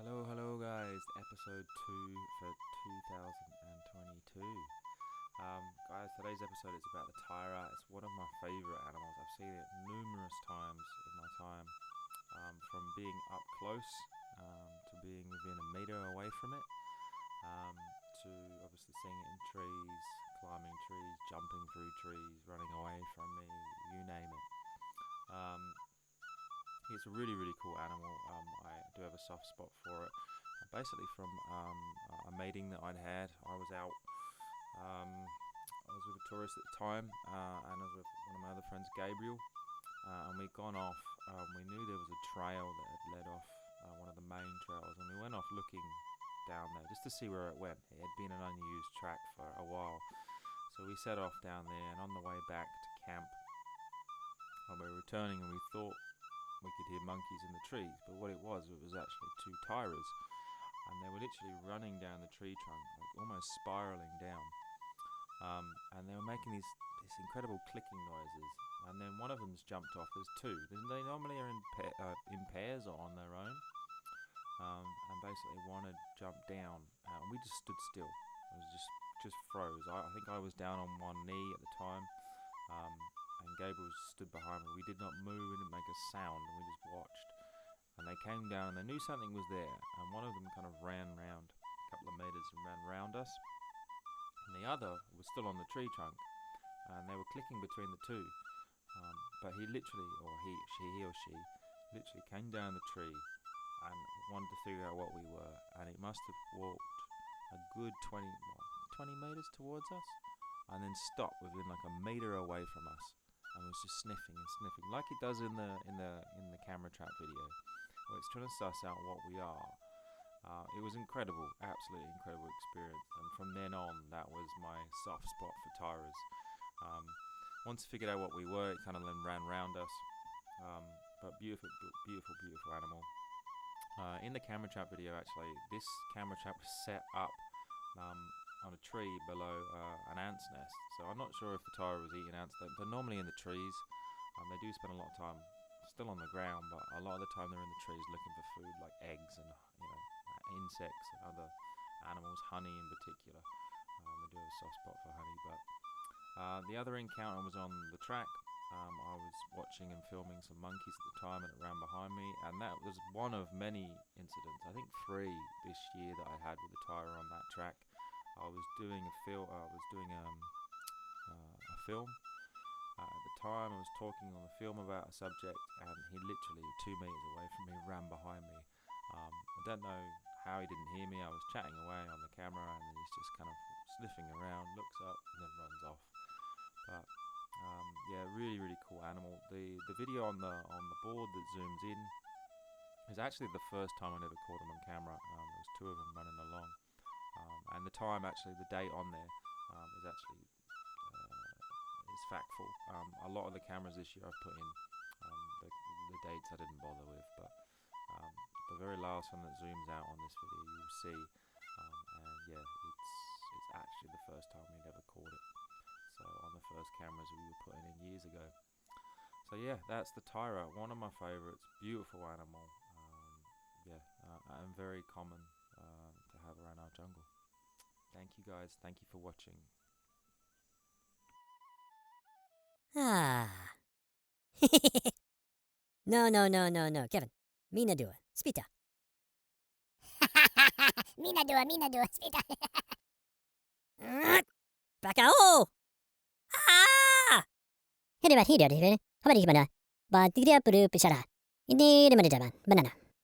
Hello guys, episode 2 for 2022. Guys, today's episode is about the Tayra. It's one of my favourite animals. I've seen it numerous times in my time, from being up close to being within a metre away from it, to obviously seeing it in trees, climbing trees, jumping through trees, running away from me, you name it. It's a really cool animal. I do have a soft spot for it. Basically from a meeting that I'd had. I was out, I was with a tourist at the time, and I was with one of my other friends, Gabriel, and we'd gone off. We knew there was a trail that had led off one of the main trails, and we went off looking down there just to see where it went. It had been an unused track for a while. So we set off down there, and on the way back to camp, we were returning, and we thought we could hear monkeys in the trees, but what it was actually two Tayras, and they were literally running down the tree trunk, like almost spiraling down, and they were making these incredible clicking noises, and then one of them's jumped off. There's two. They normally are in pairs or on their own, and basically one had jumped down, and we just stood still. It was just froze. I think I was down on one knee at the time, and Gabriel stood behind me. We did not move, we didn't make a sound, and we just watched. And they came down, and they knew something was there, and one of them kind of ran round a couple of metres and ran round us, and the other was still on the tree trunk, and they were clicking between the two, but he literally, or he or she, literally came down the tree and wanted to figure out what we were, and it must have walked a good 20 metres towards us, and then stopped within like a metre away from us, and was just sniffing, like it does in the camera trap video, where it's trying to suss out what we are. It was incredible, absolutely incredible experience, and from then on, that was my soft spot for Tayras. Once I figured out what we were, it kind of then ran round us, but beautiful animal. In the camera trap video, actually, this camera trap was set up on a tree below an ant's nest. So I'm not sure if the Tayra was eating ants. They're normally in the trees. They do spend a lot of time still on the ground, but a lot of the time they're in the trees looking for food like eggs and insects and other animals, honey in particular. They do have a soft spot for honey. But the other encounter was on the track. I was watching and filming some monkeys at the time, and it ran behind me, and that was one of many incidents. I think 3 this year that I had with the Tayra on that track. I was doing a film. A film. At the time, I was talking on the film about a subject, and he literally 2 meters away from me ran behind me. I don't know how he didn't hear me. I was chatting away on the camera, and then he's just kind of sniffing around, looks up, and then runs off. But yeah, really cool animal. The video on the board that zooms in is actually the first time I ever caught him on camera. There was 2 of them running along, and the time, actually, the date on there is actually is factful. A lot of the cameras this year I've put in the dates I didn't bother with, but the very last one that zooms out on this video you'll see, and yeah, it's actually the first time we'd ever caught it. So on the first cameras we were putting in years ago. So yeah, that's the Tayra, one of my favourites. Beautiful animal. And very common to have around our jungle. Thank you guys. Thank you for watching. Ah. No, Kevin. Mina do it. Spita. Mina do it. Spita. Bakao! Ah! Hede hider. How about you, banana? But the grab group is a. Indeed, banana.